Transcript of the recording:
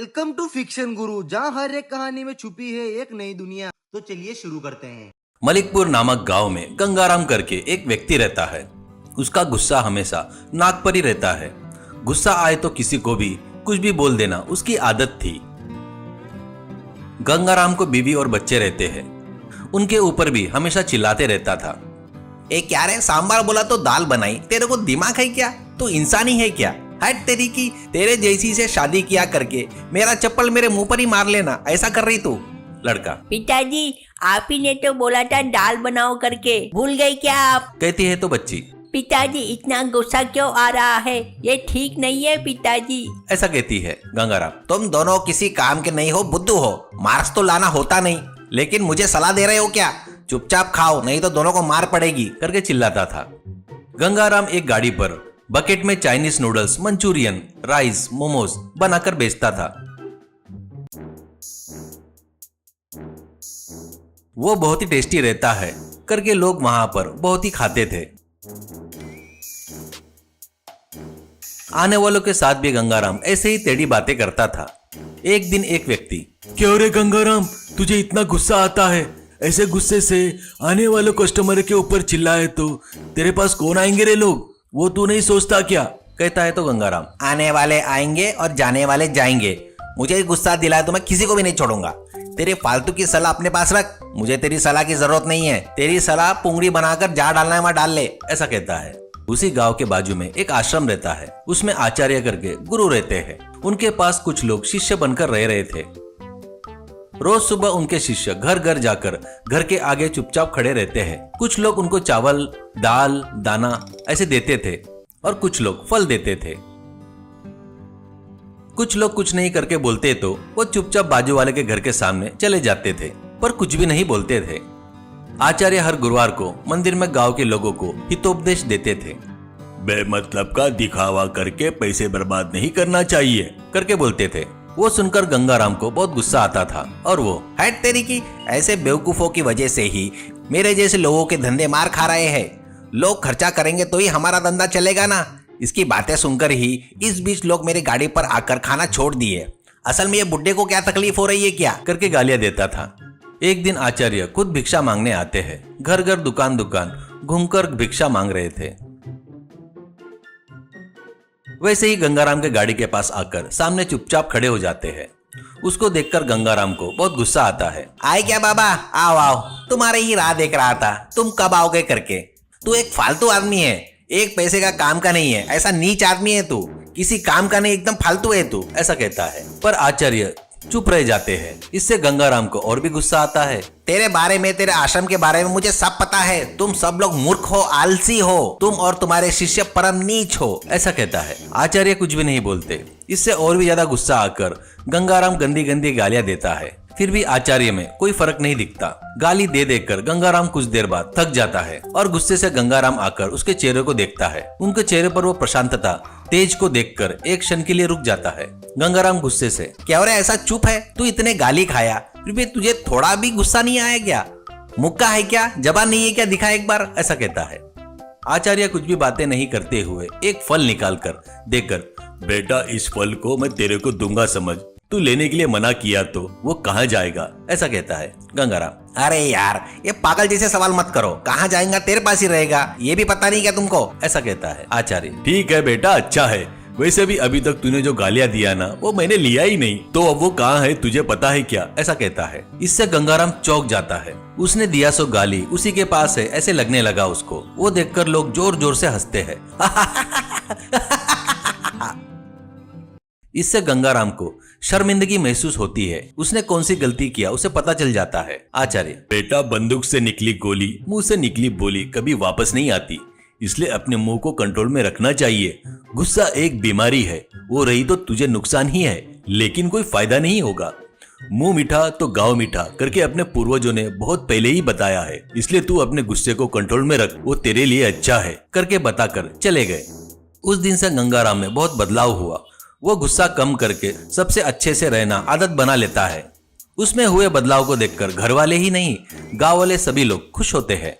Welcome to fiction गुरु, जहाँ हर एक कहानी में छुपी है एक नई दुनिया। तो चलिए शुरू करते हैं। मलिकपुर नामक गांव में गंगाराम करके एक व्यक्ति रहता है। उसका गुस्सा हमेशा नाक पर ही रहता है। गुस्सा आए तो किसी को भी कुछ भी बोल देना उसकी आदत थी। गंगाराम को बीवी और बच्चे रहते हैं। उनके ऊपर भी हमेशा चिल्लाते रहता था। ए क्या रे, सांभर बोला तो दाल बनाई, तेरे को दिमाग है क्या? तू इंसान ही है क्या? हट तेरी की, तेरे जैसी से शादी किया करके मेरा चप्पल मेरे मुंह पर ही मार लेना, ऐसा कर रही तू? लड़का, पिताजी आप ही ने तो बोला था दाल बनाओ करके, भूल गए क्या आप? कहती है तो बच्ची, पिताजी इतना गुस्सा क्यों आ रहा है? ये ठीक नहीं है पिताजी। ऐसा कहती है। गंगाराम, तुम दोनों किसी काम के नहीं हो, बुद्धू हो। मार्क्स तो लाना होता नहीं, लेकिन मुझे सलाह दे रहे हो क्या? चुपचाप खाओ, नहीं तो दोनों को मार पड़ेगी, करके चिल्लाता था। गंगाराम एक गाड़ी पर बकेट में Chinese noodles, Manchurian, rice, momos बनाकर बेचता था। वो बहुत ही टेस्टी रहता है करके लोग वहां पर बहुत ही खाते थे। आने वालों के साथ भी गंगाराम ऐसे ही टेढ़ी बातें करता था। एक दिन एक व्यक्ति, क्यों रे गंगाराम, तुझे इतना गुस्सा आता है? ऐसे गुस्से से आने वाले कस्टमर के ऊपर चिल्लाए तो तेरे पास कौन आएंगे रे लोग? वो तू नहीं सोचता क्या? कहता है तो गंगाराम, आने वाले आएंगे और जाने वाले जाएंगे। मुझे गुस्सा दिलाए तो मैं किसी को भी नहीं छोड़ूंगा। तेरी फालतू की सलाह अपने पास रख, मुझे तेरी सलाह की जरूरत नहीं है। तेरी सलाह पुंगड़ी बनाकर जा डालना है वहां डाल ले, ऐसा कहता है। उसी गांव के बाजू में एक आश्रम रहता है। उसमें आचार्य करके गुरु रहते हैं। उनके पास कुछ लोग शिष्य बनकर रह रहे थे। रोज सुबह उनके शिष्य घर घर जाकर घर के आगे चुपचाप खड़े रहते हैं। कुछ लोग उनको चावल, दाल, दाना ऐसे देते थे और कुछ लोग फल देते थे। कुछ लोग कुछ नहीं करके बोलते तो वो चुपचाप बाजू वाले के घर के सामने चले जाते थे, पर कुछ भी नहीं बोलते थे। आचार्य हर गुरुवार को मंदिर में गांव के लोगों को हितोपदेश देते थे। बेमतलब का दिखावा करके पैसे बर्बाद नहीं करना चाहिए, करके बोलते थे। वो सुनकर गंगाराम को बहुत गुस्सा आता था और वो, हट तेरी की, ऐसे बेवकूफों की वजह से ही मेरे जैसे लोगों के धंधे मार खा रहे हैं। लोग खर्चा करेंगे तो ही हमारा धंधा चलेगा ना। इसकी बातें सुनकर ही इस बीच लोग मेरी गाड़ी पर आकर खाना छोड़ दिए। असल में ये बुड्ढे को क्या तकलीफ हो रही है क्या, करके गालियां देता था। एक दिन आचार्य खुद भिक्षा मांगने आते हैं। घर घर दुकान दुकान घूमकर भिक्षा मांग रहे थे। वैसे ही गंगाराम के गाड़ी के पास आकर सामने चुपचाप खड़े हो जाते हैं। उसको देखकर गंगाराम को बहुत गुस्सा आता है। आए क्या बाबा, आओ आओ, तुम्हारे ही राह देख रहा था, तुम कब आओगे करके। तू एक फालतू आदमी है, एक पैसे का काम का नहीं है, ऐसा नीच आदमी है तू, किसी काम का नहीं, एकदम फालतू है तू, ऐसा कहता है। पर आचार्य चुप रह जाते हैं। इससे गंगाराम को और भी गुस्सा आता है। तेरे बारे में, तेरे आश्रम के बारे में मुझे सब पता है। तुम सब लोग मूर्ख हो, आलसी हो, तुम और तुम्हारे शिष्य परम नीच हो, ऐसा कहता है। आचार्य कुछ भी नहीं बोलते। इससे और भी ज्यादा गुस्सा आकर गंगाराम गंदी गंदी गालियां देता है। फिर भी आचार्य में कोई फर्क नहीं दिखता। गाली दे देकर गंगाराम कुछ देर बाद थक जाता है और गुस्से से गंगाराम आकर उसके चेहरे को देखता है। उनके चेहरे पर वो प्रशांतता, तेज को देखकर एक क्षण के लिए रुक जाता है। गंगाराम गुस्से से, क्या हो रहा है, ऐसा चुप है? तू इतने गाली खाया, फिर भी तुझे थोड़ा भी गुस्सा नहीं आया क्या? मुक्का है क्या, जबान नहीं है क्या, दिखा एक बार, ऐसा कहता है। आचार्य कुछ भी बातें नहीं करते हुए एक फल निकाल कर देकर, बेटा इस फल को मैं तेरे को दूंगा, समझ, तू लेने के लिए मना किया तो वो कहाँ जाएगा, ऐसा कहता है। गंगाराम, अरे यार ये पागल जैसे सवाल मत करो, कहाँ जाएगा, तेरे पास ही रहेगा, ये भी पता नहीं क्या तुमको, ऐसा कहता है। आचार्य, ठीक है बेटा, अच्छा है। वैसे भी अभी तक तूने जो गालियां दिया ना, वो मैंने लिया ही नहीं, तो अब वो कहाँ है तुझे पता है क्या, ऐसा कहता है। इससे गंगाराम चौंक जाता है। उसने दिया सो गाली उसी के पास है ऐसे लगने लगा उसको। वो देखकर लोग जोर जोर से हंसते हैं। इससे गंगाराम को शर्मिंदगी महसूस होती है। उसने कौन सी गलती किया उसे पता चल जाता है। आचार्य, बेटा बंदूक से निकली गोली मुंह से निकली बोली कभी वापस नहीं आती, इसलिए अपने मुंह को कंट्रोल में रखना चाहिए। गुस्सा एक बीमारी है, वो रही तो तुझे नुकसान ही है, लेकिन कोई फायदा नहीं होगा। मुंह मीठा तो गाँव मीठा करके अपने पूर्वजों ने बहुत पहले ही बताया है, इसलिए तू अपने गुस्से को कंट्रोल में रख, वो तेरे लिए अच्छा है, करके बताकर चले गए। उस दिन से गंगाराम में बहुत बदलाव हुआ। वो गुस्सा कम करके सबसे अच्छे से रहना आदत बना लेता है। उसमें हुए बदलाव को देखकर घर वाले ही नहीं, गांव वाले सभी लोग खुश होते हैं।